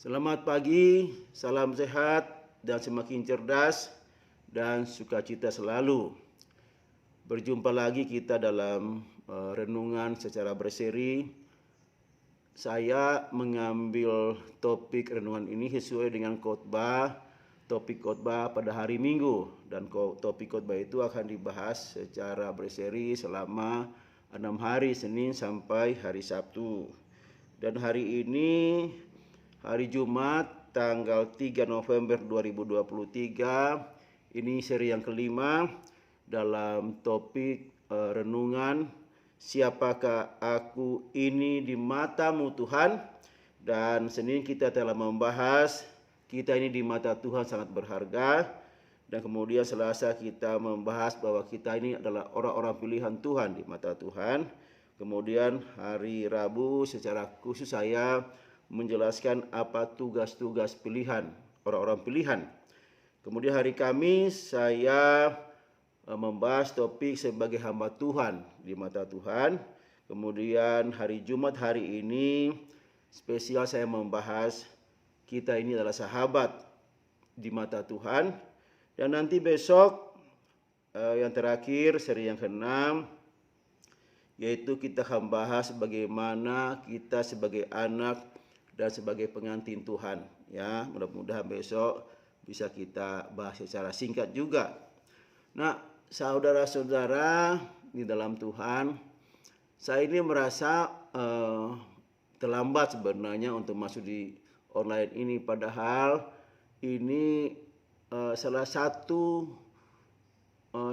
Selamat pagi, salam sehat dan semakin cerdas dan sukacita selalu. Berjumpa lagi kita dalam renungan secara berseri. Saya mengambil topik renungan ini sesuai dengan topik khotbah pada hari Minggu, dan topik khotbah itu akan dibahas secara berseri selama 6 hari, Senin sampai hari Sabtu. Dan hari ini hari Jumat tanggal 3 November 2023, ini seri yang kelima dalam topik renungan siapakah aku ini di matamu Tuhan. Dan Senin kita telah membahas kita ini di mata Tuhan sangat berharga, dan kemudian Selasa kita membahas bahwa kita ini adalah orang-orang pilihan Tuhan di mata Tuhan. Kemudian hari Rabu secara khusus saya menjelaskan apa tugas-tugas pilihan, orang-orang pilihan. Kemudian hari Kamis saya membahas topik sebagai hamba Tuhan di mata Tuhan. Kemudian hari Jumat hari ini spesial saya membahas kita ini adalah sahabat di mata Tuhan. Dan nanti besok yang terakhir seri yang ke-6, yaitu kita akan bahas bagaimana kita sebagai anak dan sebagai pengantin Tuhan. Ya, mudah-mudahan besok bisa kita bahas secara singkat juga. Nah, saudara-saudara di dalam Tuhan, saya ini merasa terlambat sebenarnya untuk masuk di online ini, padahal ini salah satu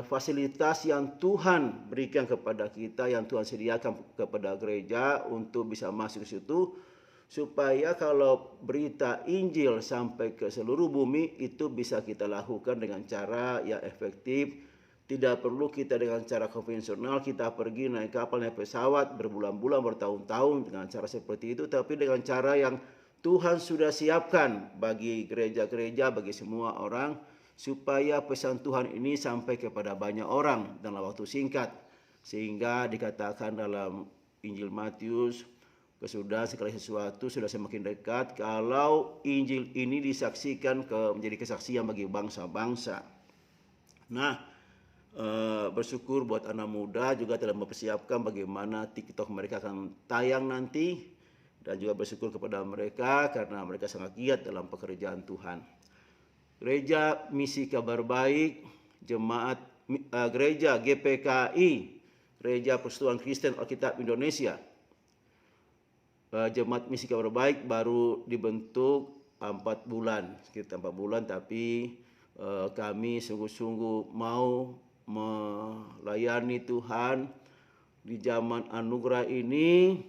fasilitas yang Tuhan berikan kepada kita, yang Tuhan sediakan kepada gereja untuk bisa masuk ke situ, supaya kalau berita Injil sampai ke seluruh bumi itu bisa kita lakukan dengan cara yang efektif. Tidak perlu kita dengan cara konvensional, kita pergi naik kapal, naik pesawat berbulan-bulan, bertahun-tahun dengan cara seperti itu, tapi dengan cara yang Tuhan sudah siapkan bagi gereja-gereja, bagi semua orang, supaya pesan Tuhan ini sampai kepada banyak orang dalam waktu singkat. Sehingga dikatakan dalam Injil Matius, kesudahan segala sesuatu sudah semakin dekat kalau Injil ini disaksikan menjadi kesaksian bagi bangsa-bangsa. Nah, bersyukur buat anak muda juga telah mempersiapkan bagaimana TikTok mereka akan tayang nanti, dan juga bersyukur kepada mereka karena mereka sangat giat dalam pekerjaan Tuhan. Gereja Misi Kabar Baik, Gereja GPKI, Gereja Persekutuan Kristen Alkitab Indonesia, Jemaat Misi Kabar Baik baru dibentuk 4 bulan, sekitar 4 bulan, tapi kami sungguh-sungguh mau melayani Tuhan di zaman anugerah ini.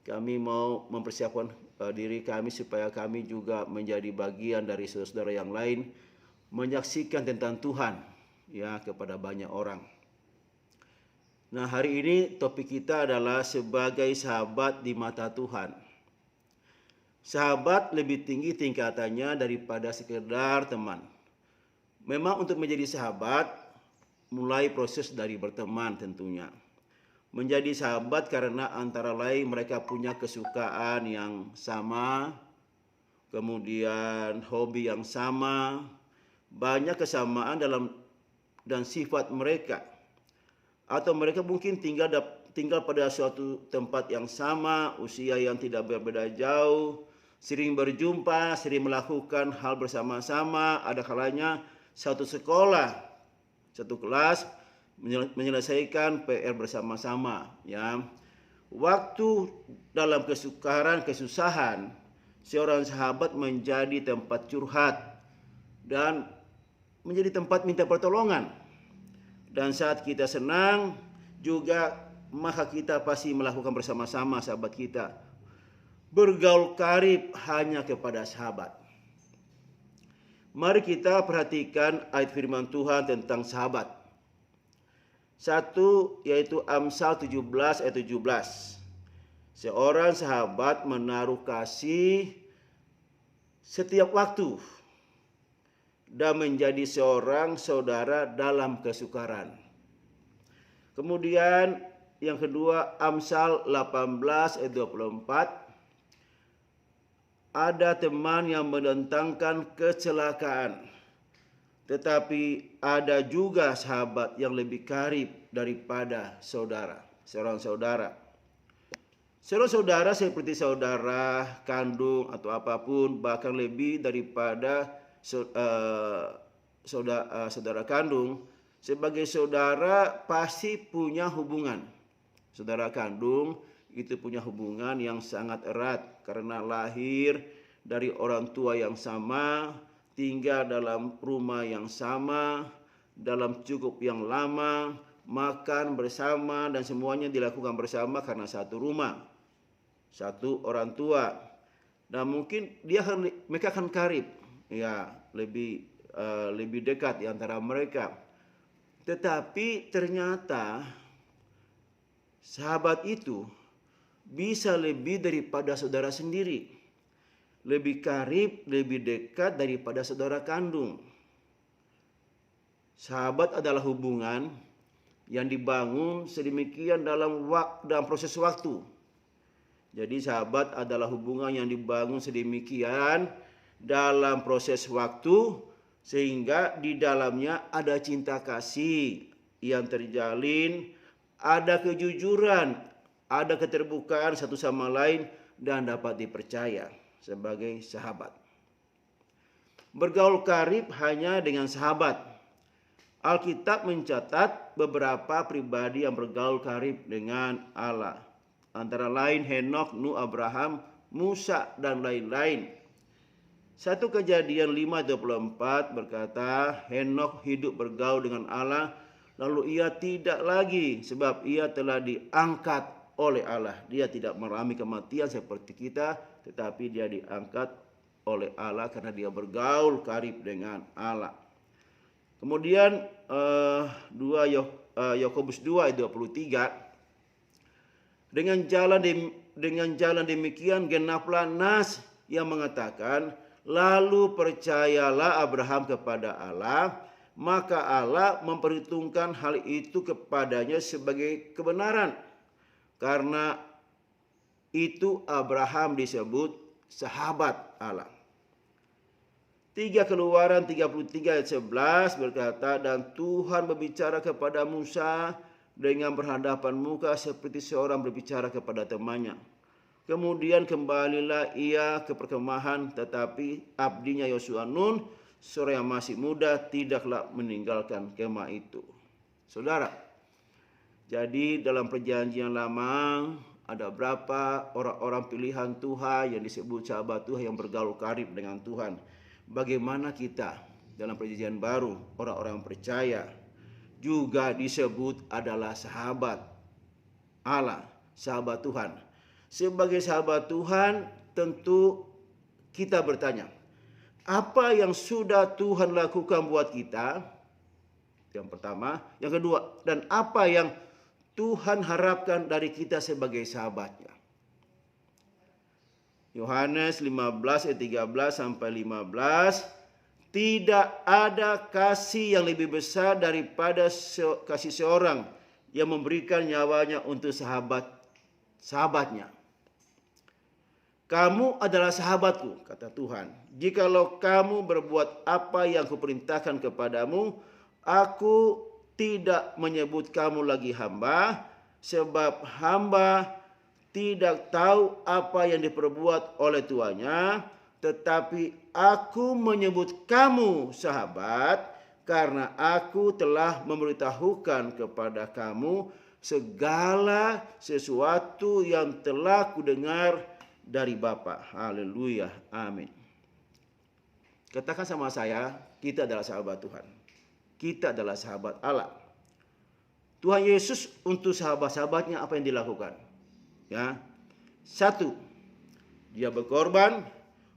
Kami mau mempersiapkan diri kami supaya kami juga menjadi bagian dari saudara-saudara yang lain, menyaksikan tentang Tuhan ya kepada banyak orang. Nah, hari ini topik kita adalah sebagai sahabat di mata Tuhan. Sahabat lebih tinggi tingkatannya daripada sekedar teman. Memang untuk menjadi sahabat mulai proses dari berteman tentunya. Menjadi sahabat karena antara lain mereka punya kesukaan yang sama, kemudian hobi yang sama, banyak kesamaan dalam dan sifat mereka. Atau mereka mungkin tinggal pada suatu tempat yang sama, usia yang tidak berbeda jauh, sering berjumpa, sering melakukan hal bersama-sama, ada kalanya satu sekolah, satu kelas, menyelesaikan PR bersama-sama ya. Waktu dalam kesukaran, kesusahan, seorang sahabat menjadi tempat curhat dan menjadi tempat minta pertolongan. Dan saat kita senang juga, maka kita pasti melakukan bersama-sama sahabat kita. Bergaul karib hanya kepada sahabat. Mari kita perhatikan ayat firman Tuhan tentang sahabat. Satu, yaitu Amsal 17 ayat 17. Seorang sahabat menaruh kasih setiap waktu dan menjadi seorang saudara dalam kesukaran. Kemudian yang kedua, Amsal 18 ayat 24. ada teman yang mendatangkan kecelakaan, tetapi ada juga sahabat yang lebih karib daripada saudara, seorang saudara. Seorang saudara seperti saudara kandung atau apapun, bahkan lebih daripada saudara kandung. Sebagai saudara pasti punya hubungan. Saudara kandung itu punya hubungan yang sangat erat karena lahir dari orang tua yang sama, tinggal dalam rumah yang sama, dalam cukup yang lama, makan bersama, dan semuanya dilakukan bersama karena satu rumah, satu orang tua. Dan mungkin mereka akan karib, ya, lebih dekat di antara mereka. Tetapi ternyata sahabat itu bisa lebih daripada saudara sendiri, lebih karib, lebih dekat daripada saudara kandung. Sahabat adalah hubungan yang dibangun sedemikian dalam proses waktu. Jadi sahabat adalah hubungan yang dibangun sedemikian dalam proses waktu, sehingga di dalamnya ada cinta kasih yang terjalin, ada kejujuran, ada keterbukaan satu sama lain, dan dapat dipercaya sebagai sahabat. Bergaul karib hanya dengan sahabat. Alkitab mencatat beberapa pribadi yang bergaul karib dengan Allah. Antara lain Henokh, Nuh, Abraham, Musa, dan lain-lain. 1 Kejadian 5:24 berkata, Henokh hidup bergaul dengan Allah, lalu ia tidak lagi sebab ia telah diangkat oleh Allah. Dia tidak mengalami kematian seperti kita, tetapi dia diangkat oleh Allah karena dia bergaul karib dengan Allah. Kemudian Yakobus 2:23, dengan jalan demikian genaplah nas yang mengatakan, lalu percayalah Abraham kepada Allah, maka Allah memperhitungkan hal itu kepadanya sebagai kebenaran. Karena itu Abraham disebut sahabat Allah. 3 Keluaran 33:11 berkata, dan Tuhan berbicara kepada Musa dengan berhadapan muka seperti seorang berbicara kepada temannya. Kemudian kembalilah ia ke perkemahan, tetapi abdinya Yosua Nun, seorang yang masih muda, tidaklah meninggalkan kemah itu. Saudara, jadi dalam perjanjian lama ada berapa orang-orang pilihan Tuhan yang disebut sahabat Tuhan yang bergaul karib dengan Tuhan. Bagaimana kita dalam perjanjian baru, orang-orang percaya juga disebut adalah sahabat Allah, sahabat Tuhan. Sebagai sahabat Tuhan, tentu kita bertanya, apa yang sudah Tuhan lakukan buat kita? Yang pertama. Yang kedua, dan apa yang Tuhan harapkan dari kita sebagai sahabatnya? Yohanes 15:13-15, tidak ada kasih yang lebih besar daripada kasih seorang yang memberikan nyawanya untuk sahabatnya. Kamu adalah sahabatku, kata Tuhan. Jikalau kamu berbuat apa yang kuperintahkan kepadamu, aku tidak menyebut kamu lagi hamba, sebab hamba tidak tahu apa yang diperbuat oleh tuannya, tetapi aku menyebut kamu sahabat, karena aku telah memberitahukan kepada kamu segala sesuatu yang telah kudengar dari Bapa. Haleluya, amin. Katakan sama saya, kita adalah sahabat Tuhan. Kita adalah sahabat Allah. Tuhan Yesus untuk sahabat-sahabatnya apa yang dilakukan? Ya, 1, dia berkorban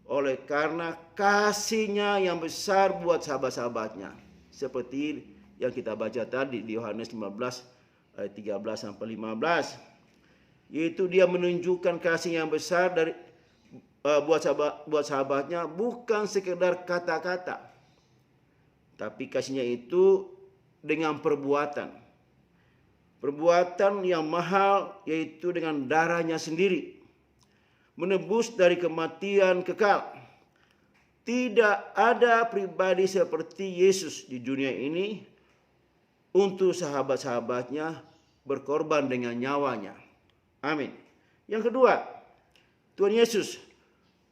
oleh karena kasihnya yang besar buat sahabat-sahabatnya. Seperti yang kita baca tadi di Yohanes 15:13-15. Yaitu dia menunjukkan kasih yang besar buat sahabatnya, bukan sekedar kata-kata, tapi kasihnya itu dengan perbuatan. Perbuatan yang mahal, yaitu dengan darahnya sendiri. menebus dari kematian kekal. Tidak ada pribadi seperti Yesus di dunia ini untuk sahabat-sahabatnya berkorban dengan nyawanya. Amin. Yang kedua, Tuhan Yesus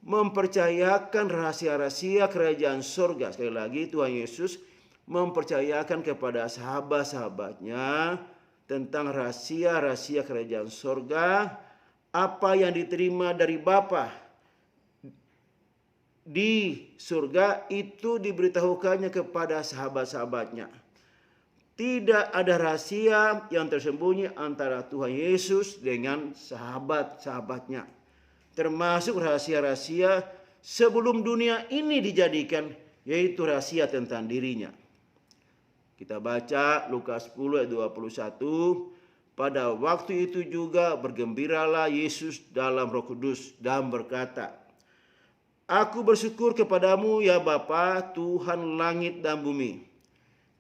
mempercayakan rahasia-rahasia kerajaan surga. Sekali lagi, Tuhan Yesus mempercayakan kepada sahabat-sahabatnya tentang rahasia-rahasia kerajaan surga, apa yang diterima dari Bapa di surga itu diberitahukannya kepada sahabat-sahabatnya. Tidak ada rahasia yang tersembunyi antara Tuhan Yesus dengan sahabat-sahabatnya, termasuk rahasia-rahasia sebelum dunia ini dijadikan, yaitu rahasia tentang dirinya. Kita baca Lukas 10 ayat 21. Pada waktu itu juga bergembiralah Yesus dalam Roh Kudus dan berkata, Aku bersyukur kepadamu ya Bapa, Tuhan langit dan bumi,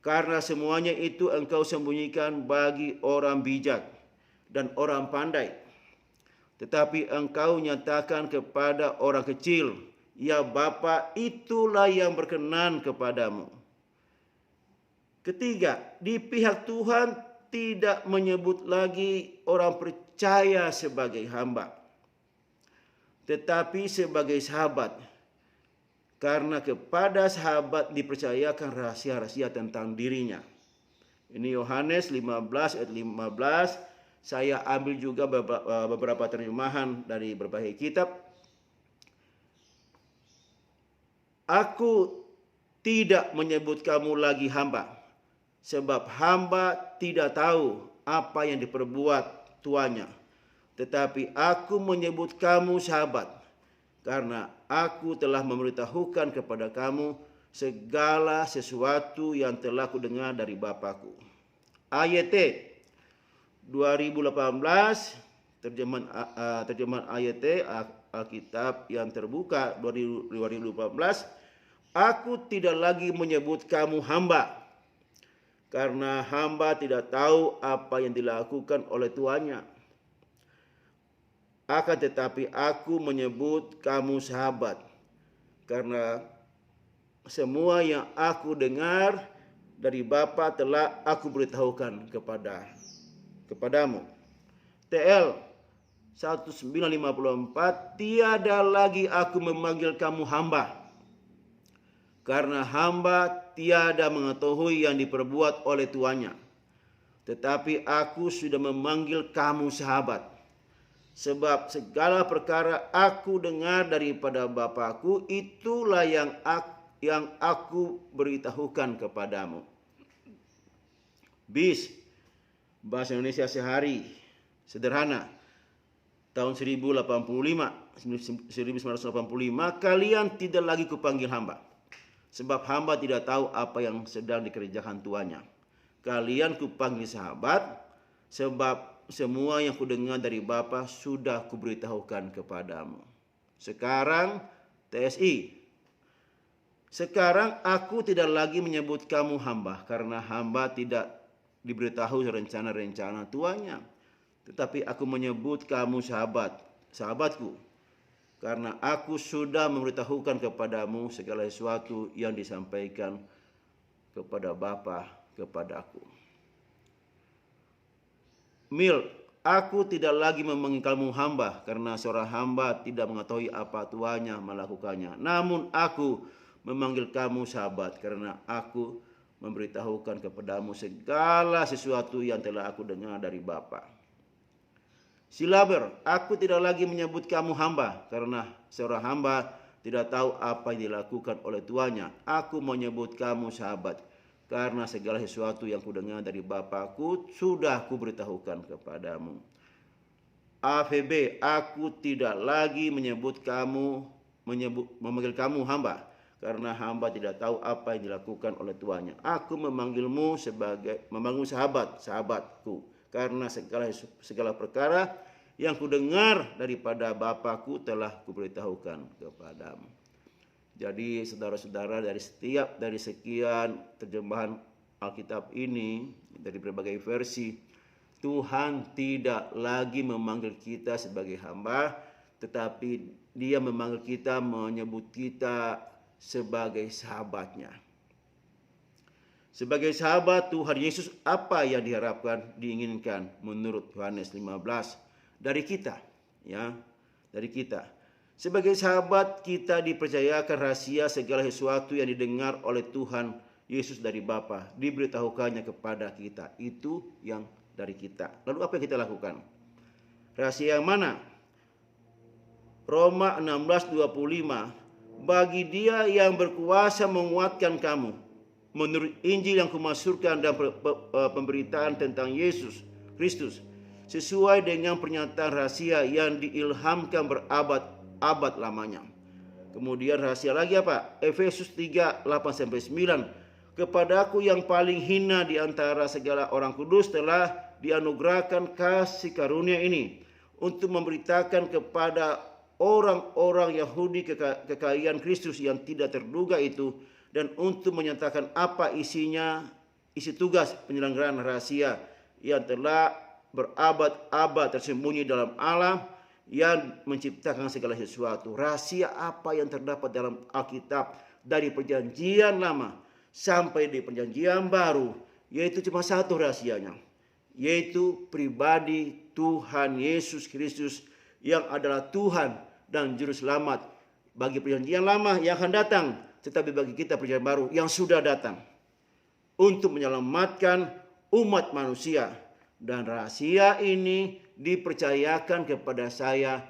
karena semuanya itu Engkau sembunyikan bagi orang bijak dan orang pandai, tetapi Engkau nyatakan kepada orang kecil. Ya Bapa, itulah yang berkenan kepadamu. Ketiga, di pihak Tuhan tidak menyebut lagi orang percaya sebagai hamba, tetapi sebagai sahabat, karena kepada sahabat dipercayakan rahasia-rahasia tentang dirinya. Ini Yohanes 15 ayat 15. Saya ambil juga beberapa terjemahan dari berbagai kitab. Aku tidak menyebut kamu lagi hamba, sebab hamba tidak tahu apa yang diperbuat tuannya. Tetapi aku menyebut kamu sahabat, karena aku telah memberitahukan kepada kamu segala sesuatu yang telah kudengar dari Bapakku. AYT 2018, terjemahan AYT, Alkitab yang terbuka 2018. Aku tidak lagi menyebut kamu hamba, karena hamba tidak tahu apa yang dilakukan oleh tuannya. Akan tetapi aku menyebut kamu sahabat, karena semua yang aku dengar dari Bapa telah aku beritahukan kepadamu. TL 1954, tiada lagi aku memanggil kamu hamba, karena hamba tiada mengetahui yang diperbuat oleh tuannya. Tetapi aku sudah memanggil kamu sahabat, sebab segala perkara aku dengar daripada Bapakku, itulah yang aku beritahukan kepadamu. BIS, Bahasa Indonesia Sehari, sederhana, tahun 1985, kalian tidak lagi kupanggil hamba, sebab hamba tidak tahu apa yang sedang dikerjakan tuannya. Kalian kupanggil sahabat, sebab semua yang kudengar dari Bapa sudah kuberitahukan kepadamu. Sekarang TSI, sekarang aku tidak lagi menyebut kamu hamba, karena hamba tidak diberitahu rencana-rencana tuannya. Tetapi aku menyebut kamu sahabatku, karena aku sudah memberitahukan kepadamu segala sesuatu yang disampaikan kepada Bapa kepadaku. Mil, aku tidak lagi memanggil kamu hamba, karena seorang hamba tidak mengetahui apa tuannya melakukannya. Namun aku memanggil kamu sahabat, karena aku memberitahukan kepadamu segala sesuatu yang telah aku dengar dari Bapa. Silaber, aku tidak lagi menyebut kamu hamba, karena seorang hamba tidak tahu apa yang dilakukan oleh tuannya. Aku menyebut kamu sahabat, karena segala sesuatu yang kudengar dari Bapakku sudah kuberitahukan kepadamu. AVB, aku tidak lagi memanggil kamu hamba, karena hamba tidak tahu apa yang dilakukan oleh tuannya. Aku memanggilmu sahabatku, karena segala perkara yang kudengar daripada Bapakku telah kuberitahukan kepadamu. Jadi saudara-saudara, dari sekian terjemahan Alkitab ini, dari berbagai versi, Tuhan tidak lagi memanggil kita sebagai hamba, tetapi Dia memanggil kita, menyebut kita sebagai sahabatnya. Sebagai sahabat Tuhan Yesus, apa yang diharapkan, diinginkan menurut Yohanes 15 dari kita, ya, dari kita. Sebagai sahabat kita dipercayakan rahasia segala sesuatu yang didengar oleh Tuhan Yesus dari Bapa, diberitahukannya kepada kita. Itu yang dari kita. Lalu apa yang kita lakukan? Rahasia yang mana? Roma 16:25, bagi Dia yang berkuasa menguatkan kamu, menurut Injil yang kumasyurkan dan pemberitaan tentang Yesus Kristus, sesuai dengan pernyataan rahasia yang diilhamkan berabad-abad lamanya. Kemudian rahasia lagi apa? Efesus 3:8-9, kepadaku yang paling hina di antara segala orang kudus telah dianugerahkan kasih karunia ini, untuk memberitakan kepada orang-orang Yahudi kekayaan Kristus yang tidak terduga itu, dan untuk menyatakan apa isinya, isi tugas penyelenggaraan rahasia yang telah berabad-abad tersembunyi dalam Allah yang menciptakan segala sesuatu. Rahasia apa yang terdapat dalam Alkitab dari perjanjian lama sampai di perjanjian baru, yaitu cuma satu rahasianya, yaitu pribadi Tuhan Yesus Kristus yang adalah Tuhan dan Juru Selamat bagi perjanjian lama yang akan datang, tetapi bagi kita perjanjian baru yang sudah datang untuk menyelamatkan umat manusia. Dan rahasia ini dipercayakan kepada saya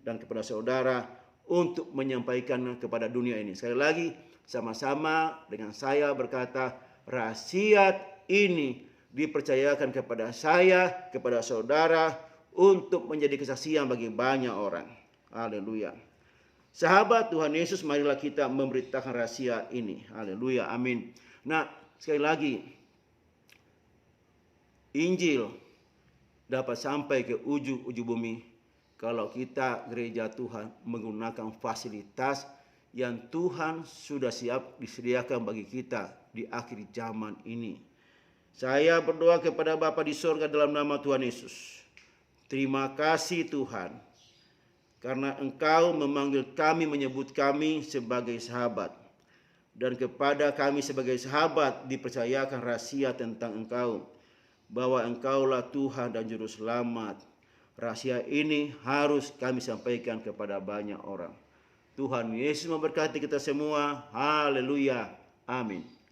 dan kepada saudara untuk menyampaikan kepada dunia ini. Sekali lagi, sama-sama dengan saya berkata, rahasia ini dipercayakan kepada saya, kepada saudara, untuk menjadi kesaksian bagi banyak orang. Haleluya. Sahabat Tuhan Yesus, marilah kita memberitakan rahasia ini. Haleluya, amin. Nah, sekali lagi, Injil dapat sampai ke ujung-ujung bumi kalau kita gereja Tuhan menggunakan fasilitas yang Tuhan sudah siap disediakan bagi kita di akhir zaman ini. Saya berdoa kepada Bapa di sorga dalam nama Tuhan Yesus. Terima kasih Tuhan, karena Engkau memanggil kami, menyebut kami sebagai sahabat. Dan kepada kami sebagai sahabat dipercayakan rahasia tentang Engkau, bahwa Engkaulah Tuhan dan Juru Selamat. Rahasia ini harus kami sampaikan kepada banyak orang. Tuhan Yesus memberkati kita semua. Haleluya. Amin.